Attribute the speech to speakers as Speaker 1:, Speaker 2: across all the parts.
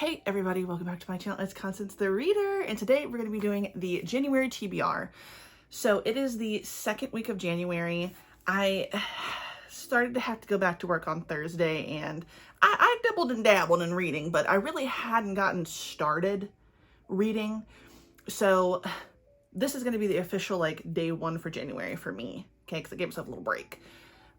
Speaker 1: Hey everybody, welcome back to my channel. It's Constance the Reader, and today we're going to be doing the January TBR. So it is the second week of January. I started to have to go back to work on Thursday, and I dabbled and dabbled in reading, but I really hadn't gotten started reading. So this is going to be the official day one for January for me, okay, because I gave myself a little break.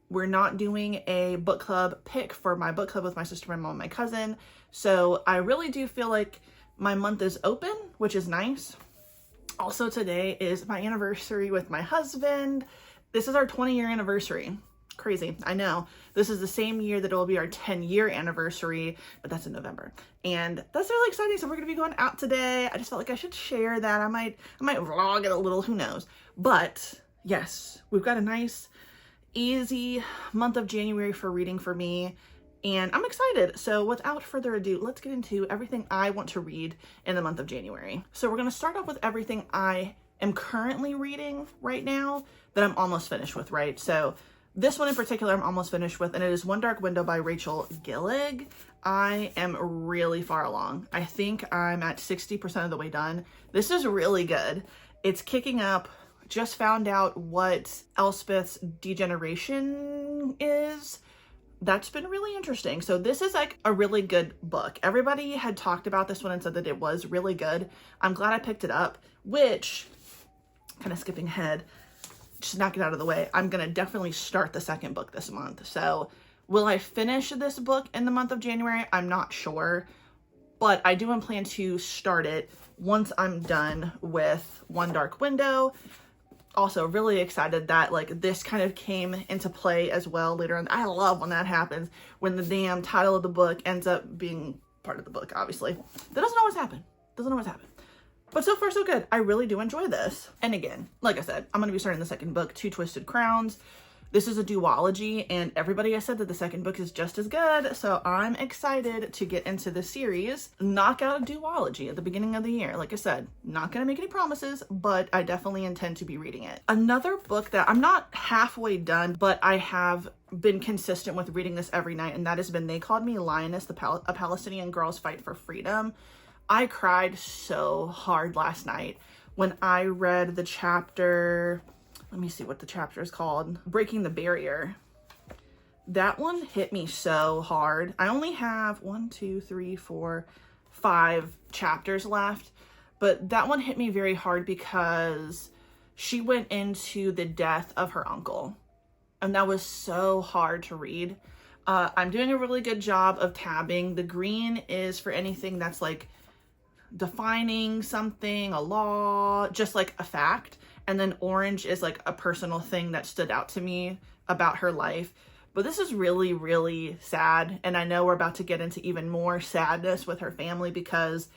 Speaker 1: We're not doing a book club pick for my book club with my sister, my mom, and my cousin. So I really do feel like my month is open, which is nice. Also, today is my anniversary with my husband. This is our 20-year anniversary. Crazy, I know. This is the same year that it will be our 10-year anniversary, but that's in November. And that's really exciting. So we're gonna be going out today. I just felt like I should share that. I might vlog it a little, who knows. But yes, we've got a nice, easy month of January for reading for me, and I'm excited. So without further ado, let's get into everything I want to read in the month of January. So we're going to start off with everything I am currently reading right now that I'm almost finished with, right? So this one in particular I'm almost finished with, and it is One Dark Window by Rachel Gillig. I am really far along. I think I'm at 60% of the way done. This is really good. It's kicking up. Just found out what Elspeth's degeneration is. That's been really interesting. So this is like a really good book. Everybody had talked about this one and said that it was really good. I'm glad I picked it up, which, kind of skipping ahead, just knock it out of the way, I'm gonna definitely start the second book this month. So will I finish this book in the month of January? I'm not sure, but I do plan to start it once I'm done with One Dark Window. Also really excited that this kind of came into play as well later on. I love when that happens, when the damn title of the book ends up being part of the book, obviously. That doesn't always happen. But so far so good. I really do enjoy this. And again, like I said, I'm going to be starting the second book, Two Twisted Crowns. This is a duology, and everybody has said that the second book is just as good, so I'm excited to get into the series. Knock out a duology at the beginning of the year. Like I said, not gonna make any promises, but I definitely intend to be reading it. Another book that I'm not halfway done, but I have been consistent with reading this every night, and that has been They Called Me Lioness, a Palestinian Girl's Fight for Freedom. I cried so hard last night when I read the chapter. Let me see what the chapter is called. Breaking the Barrier. That one hit me so hard. I only have 5 chapters left, but that one hit me very hard because she went into the death of her uncle, and that was so hard to read. I'm doing a really good job of tabbing. The green is for anything that's defining something, a law, just a fact. And then orange is a personal thing that stood out to me about her life. But this is really, really sad. And I know we're about to get into even more sadness with her family, because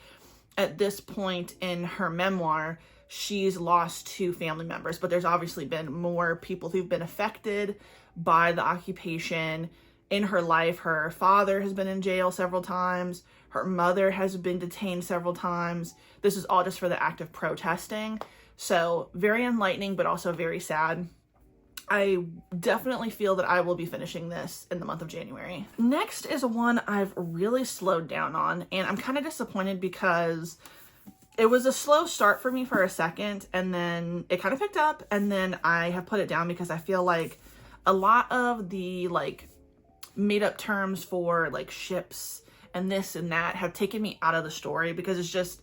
Speaker 1: at this point in her memoir, she's lost 2 family members. But there's obviously been more people who've been affected by the occupation in her life. Her father has been in jail several times. Her mother has been detained several times. This is all just for the act of protesting. So very enlightening, but also very sad. I definitely feel that I will be finishing this in the month of January. Next is one I've really slowed down on, and I'm kind of disappointed because it was a slow start for me for a second, and then it kind of picked up, and then I have put it down because I feel like a lot of the made up terms for ships and this and that have taken me out of the story, because it's just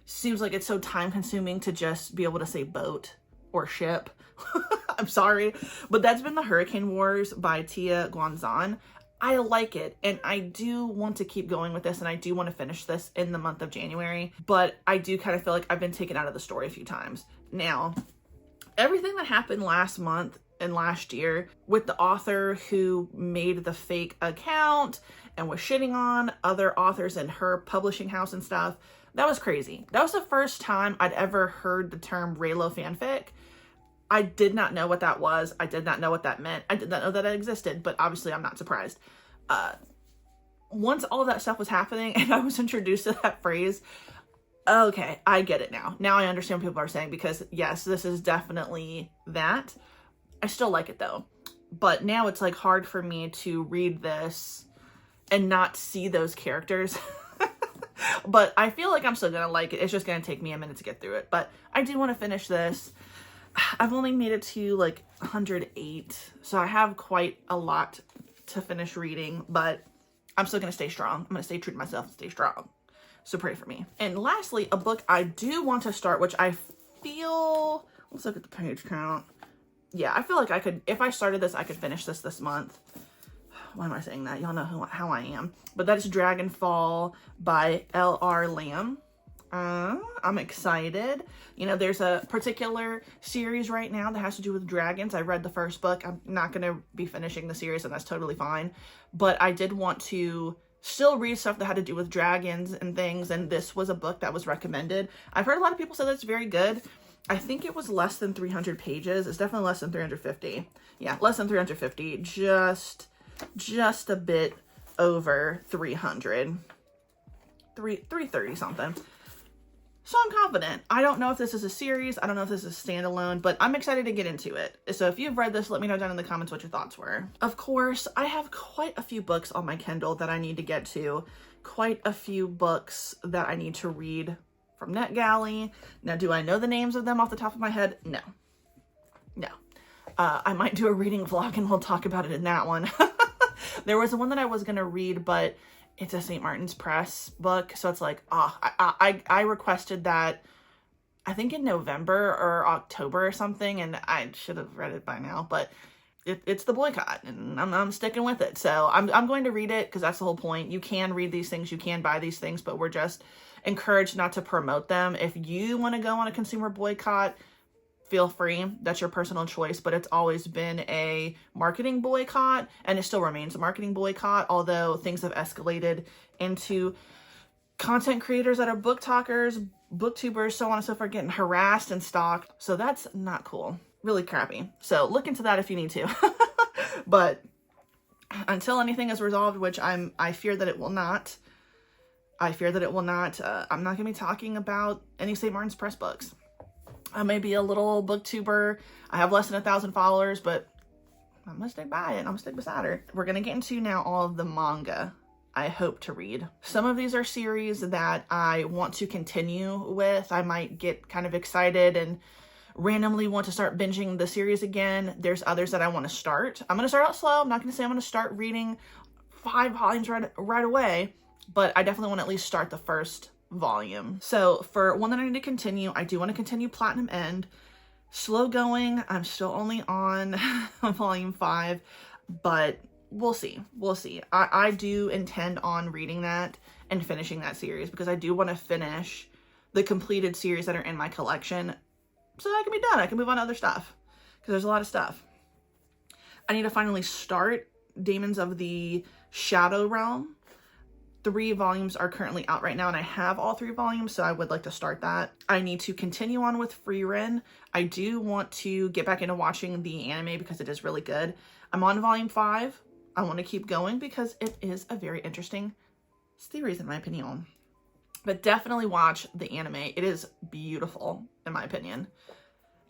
Speaker 1: seems like it's so time consuming to just be able to say boat or ship. I'm sorry, but that's been The Hurricane Wars by Tia Guanzan. I like it, and I do want to keep going with this, and I do want to finish this in the month of January, but I do kind of feel like I've been taken out of the story a few times. Now, everything that happened last month and last year with the author who made the fake account and was shitting on other authors in her publishing house and stuff, that was crazy. That was the first time I'd ever heard the term Raylo fanfic. I did not know what that was. I did not know what that meant. I did not know that it existed, but obviously I'm not surprised. Once all of that stuff was happening and I was introduced to that phrase, okay, I get it now. Now I understand what people are saying, because yes, this is definitely that. I still like it though. But now it's hard for me to read this and not see those characters. But I feel like I'm still gonna like it. It's just gonna take me a minute to get through it. But I do want to finish this. I've only made it to like 108, so I have quite a lot to finish reading, but I'm still gonna stay strong. I'm gonna stay true to myself and stay strong. So pray for me. And lastly, a book I do want to start, which I feel, let's look at the page count. Yeah, I feel like I could, if I started this, I could finish this month. Why am I saying that? Y'all know how I am. But that is Dragonfall by L.R. Lamb. I'm excited. You know, there's a particular series right now that has to do with dragons. I read the first book. I'm not going to be finishing the series, and that's totally fine. But I did want to still read stuff that had to do with dragons and things, and this was a book that was recommended. I've heard a lot of people say that it's very good. I think it was less than 300 pages. It's definitely less than 350. Yeah, less than 350. Just a bit over 300. 330 something. So I'm confident. I don't know if this is a series. I don't know if this is standalone, but I'm excited to get into it. So if you've read this, let me know down in the comments what your thoughts were. Of course, I have quite a few books on my Kindle that I need to get to. Quite a few books that I need to read from NetGalley. Now, do I know the names of them off the top of my head? No. No. I might do a reading vlog and we'll talk about it in that one. There was one that I was going to read, but it's a St. Martin's Press book. So it's like, I requested that, I think in November or October or something, and I should have read it by now, but it's the boycott, and I'm sticking with it. So I'm going to read it because that's the whole point. You can read these things, you can buy these things, but we're just encouraged not to promote them. If you want to go on a consumer boycott, feel free. That's your personal choice, but it's always been a marketing boycott, and it still remains a marketing boycott, although things have escalated into content creators that are book talkers, booktubers, so on and so forth, getting harassed and stalked. So that's not cool. Really crappy. So look into that if you need to. But until anything is resolved, which I fear that it will not, I'm not going to be talking about any St. Martin's Press books. I may be a little booktuber. I have less than 1,000 followers, but I'm going to stick by it. I'm going to stick beside her. We're going to get into now all of the manga I hope to read. Some of these are series that I want to continue with. I might get kind of excited and randomly want to start binging the series again. There's others that I want to start. I'm going to start out slow. I'm not going to say I'm going to start reading 5 volumes right away, but I definitely want to at least start the first volume. So for one that I need to continue, I do want to continue Platinum End. Slow going. I'm still only on volume 5, but we'll see. We'll see. I do intend on reading that and finishing that series because I do want to finish the completed series that are in my collection so that I can be done. I can move on to other stuff because there's a lot of stuff. I need to finally start Demons of the Shadow Realm. 3 volumes are currently out right now, and I have all 3 volumes, so I would like to start that. I need to continue on with Frieren. I do want to get back into watching the anime because it is really good. I'm on volume 5. I want to keep going because it is a very interesting series in my opinion. But definitely watch the anime. It is beautiful in my opinion.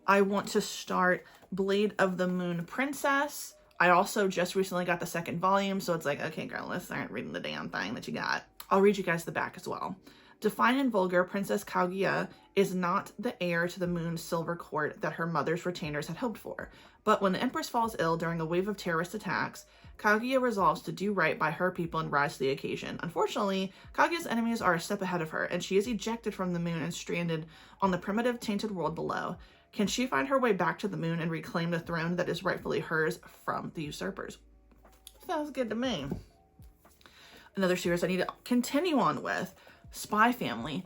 Speaker 1: I want to start Blade of the Moon Princess. I also just recently got the 2nd volume, so it's like, okay, girl, let's start reading the damn thing that you got. I'll read you guys the back as well. Defiant and vulgar, Princess Kaguya is not the heir to the moon's silver court that her mother's retainers had hoped for. But when the Empress falls ill during a wave of terrorist attacks, Kaguya resolves to do right by her people and rise to the occasion. Unfortunately, Kaguya's enemies are a step ahead of her, and she is ejected from the moon and stranded on the primitive, tainted world below. Can she find her way back to the moon and reclaim the throne that is rightfully hers from the usurpers? Sounds good to me. Another series I need to continue on with, Spy Family.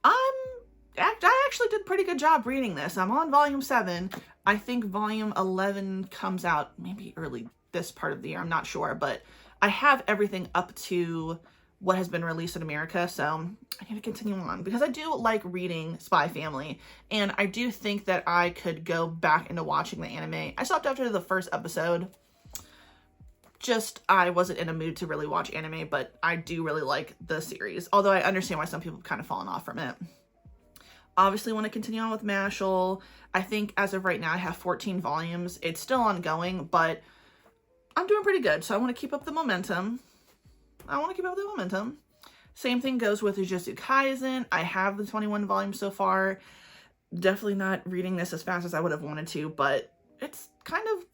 Speaker 1: I actually did a pretty good job reading this. I'm on volume 7. I think volume 11 comes out maybe early this part of the year. I'm not sure, but I have everything up to what has been released in America, so I need to continue on because I do like reading Spy Family, and I do think that I could go back into watching the anime. I stopped after the first episode. Just, I wasn't in a mood to really watch anime, but I do really like the series, although I understand why some people have kind of fallen off from it. Obviously want to continue on with Mashal. I think as of right now I have 14 volumes. It's still ongoing, but I'm doing pretty good, so I want to keep up the momentum. Same thing goes with Jujutsu Kaisen. I have the 21 volumes so far. Definitely not reading this as fast as I would have wanted to, but it's kind of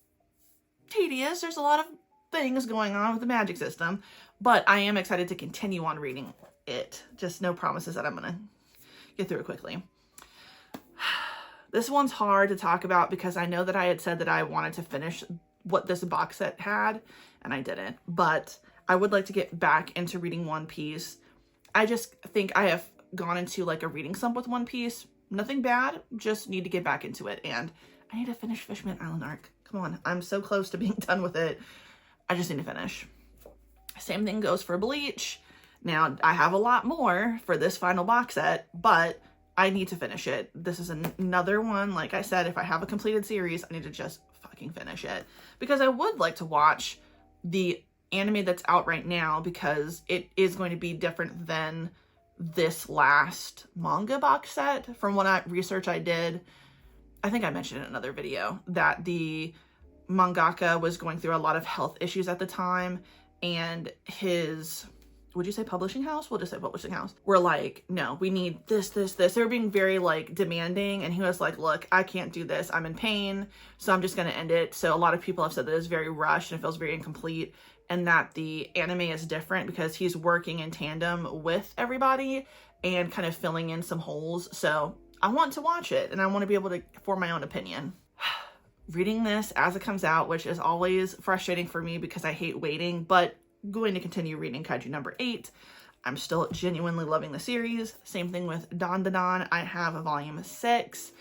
Speaker 1: tedious. There's a lot of things going on with the magic system, but I am excited to continue on reading it. Just no promises that I'm going to get through it quickly. This one's hard to talk about because I know that I had said that I wanted to finish what this box set had, and I didn't, but I would like to get back into reading One Piece. I just think I have gone into like a reading slump with One Piece. Nothing bad, just need to get back into it, and I need to finish Fishman Island arc. Come on, I'm so close to being done with it. I just need to finish. Same thing goes for Bleach. Now, I have a lot more for this final box set, but I need to finish it. This is another one, like I said, if I have a completed series, I need to just fucking finish it. Because I would like to watch the anime that's out right now, because it is going to be different than this last manga box set. From what research I did, I think I mentioned in another video that the mangaka was going through a lot of health issues at the time, and his, would you say publishing house? We'll just say publishing house. We're like, no, we need this. They were being very like demanding, and he was like, look, I can't do this. I'm in pain, so I'm just going to end it. So a lot of people have said that it's very rushed and it feels very incomplete, and that the anime is different because he's working in tandem with everybody and kind of filling in some holes. So I want to watch it, and I want to be able to form my own opinion. Reading this as it comes out, which is always frustrating for me because I hate waiting, but going to continue reading Kaiju number 8. I'm still genuinely loving the series. Same thing with Dan Da Dan. I have a volume 6.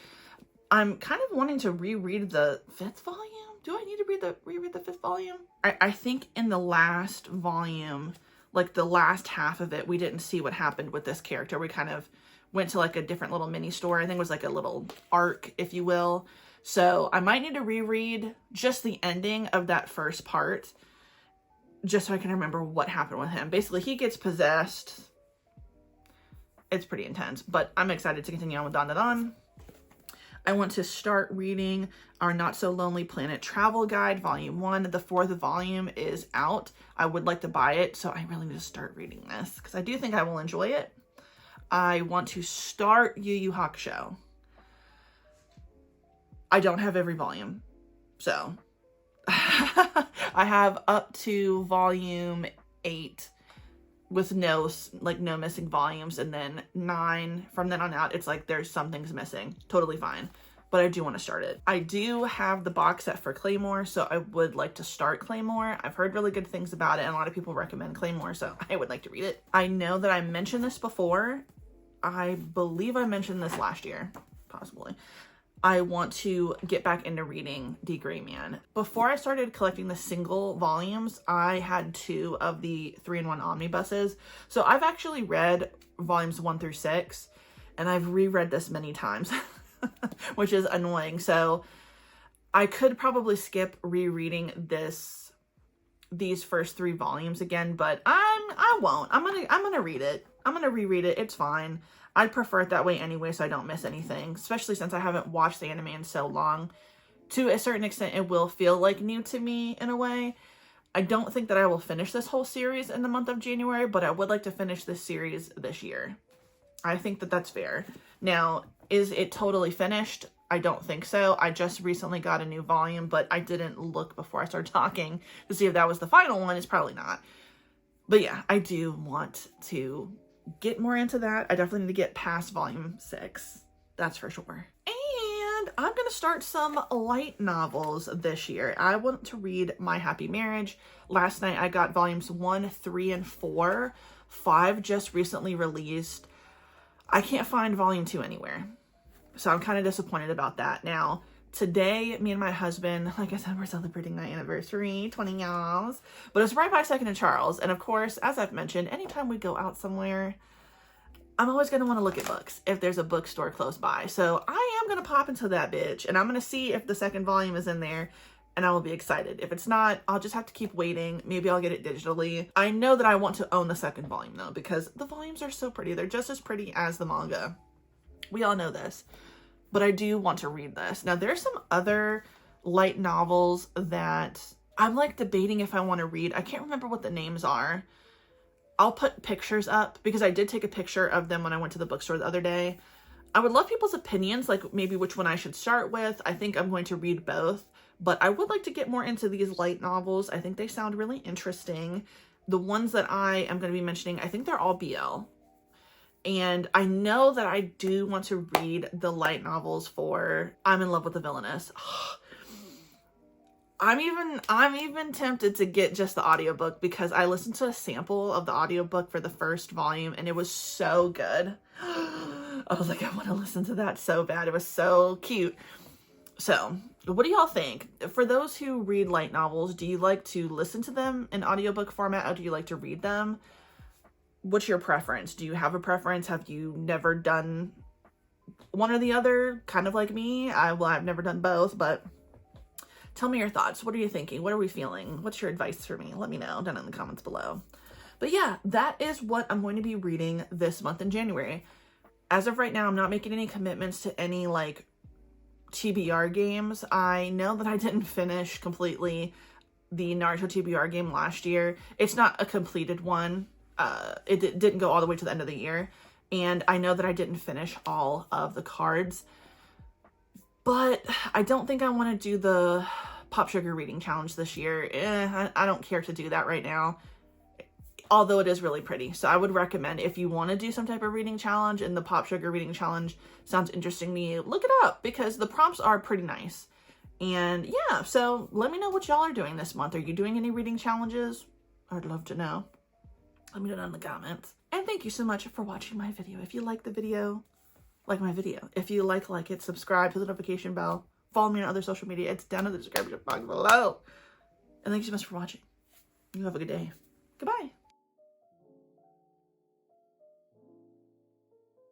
Speaker 1: I'm kind of wanting to reread the 5th volume. Do I need to reread the 5th volume? I think in the last volume, like the last half of it, we didn't see what happened with this character. We kind of went to like a different little mini story. I think it was like a little arc, if you will. So I might need to reread just the ending of that first part, just so I can remember what happened with him. Basically, he gets possessed. It's pretty intense, but I'm excited to continue on with Dan Da Dan. I want to start reading our Not So Lonely Planet Travel Guide, Volume 1. The 4th volume is out. I would like to buy it, so I really need to start reading this because I do think I will enjoy it. I want to start Yu Yu Hakusho. I don't have every volume, so I have up to volume 8 with no missing volumes, and then 9 from then on out, it's like there's some things missing. Totally fine, but I do want to start it. I do have the box set for Claymore, so I would like to start Claymore. I've heard really good things about it, and a lot of people recommend Claymore, so I would like to read it. I know that I mentioned this before. I believe I mentioned this last year, possibly. I want to get back into reading The Gray Man. Before I started collecting the single volumes, I had 2 of the 3-in-1 omnibuses. So I've actually read volumes 1 through 6, and I've reread this many times, which is annoying. So I could probably skip rereading these first 3 volumes again, but I won't. I'm gonna read it. I'm gonna reread it. It's fine. I'd prefer it that way anyway, so I don't miss anything, especially since I haven't watched the anime in so long. To a certain extent, it will feel like new to me in a way. I don't think that I will finish this whole series in the month of January, but I would like to finish this series this year. I think that that's fair. Now, is it totally finished? I don't think so. I just recently got a new volume, but I didn't look before I started talking to see if that was the final one. It's probably not. But yeah, I do want to get more into that. I definitely need to get past volume 6. That's for sure. And I'm going to start some light novels this year. I want to read My Happy Marriage. Last night I got volumes 1, 3, and 4. 5 just recently released. I can't find volume 2 anywhere, so I'm kind of disappointed about that. Now, today, me and my husband, like I said, we're celebrating my anniversary, 20 years, but it's right by 2nd and Charles. And of course, as I've mentioned, anytime we go out somewhere, I'm always going to want to look at books if there's a bookstore close by. So I am going to pop into that bitch, and I'm going to see if the 2nd volume is in there, and I will be excited. If it's not, I'll just have to keep waiting. Maybe I'll get it digitally. I know that I want to own the 2nd volume though, because the volumes are so pretty. They're just as pretty as the manga. We all know this. But I do want to read this. Now, there's some other light novels that I'm like debating if I want to read. I can't remember what the names are. I'll put pictures up because I did take a picture of them when I went to the bookstore the other day. I would love people's opinions, like maybe which one I should start with. I think I'm going to read both, but I would like to get more into these light novels. I think they sound really interesting. The ones that I am going to be mentioning, I think they're all BL. And I know that I do want to read the light novels for I'm in Love with the Villainess. I'm even tempted to get just the audiobook because I listened to a sample of the audiobook for the first volume and it was so good. I was like, I want to listen to that so bad. It was so cute. So, what do y'all think? For those who read light novels, do you like to listen to them in audiobook format or do you like to read them? What's your preference? Do you have a preference? Have you never done one or the other? Kind of like me. I've never done both, but tell me your thoughts. What are you thinking? What are we feeling? What's your advice for me? Let me know down in the comments below. But yeah, that is what I'm going to be reading this month in January. As of right now, I'm not making any commitments to any like TBR games. I know that I didn't finish completely the Naruto TBR game last year. It's not a completed one. It didn't go all the way to the end of the year. And I know that I didn't finish all of the cards. But I don't think I want to do the Pop Sugar reading challenge this year. I don't care to do that right now. Although it is really pretty. So I would recommend if you want to do some type of reading challenge and the Pop Sugar reading challenge sounds interesting to you, look it up because the prompts are pretty nice. And yeah, so let me know what y'all are doing this month. Are you doing any reading challenges? I'd love to know. Let me know down in the comments. And thank you so much for watching my video. If you like the video, like my video. If you like it, subscribe to the notification bell. Follow me on other social media. It's down in the description box below. And thank you so much for watching. You have a good day. Goodbye.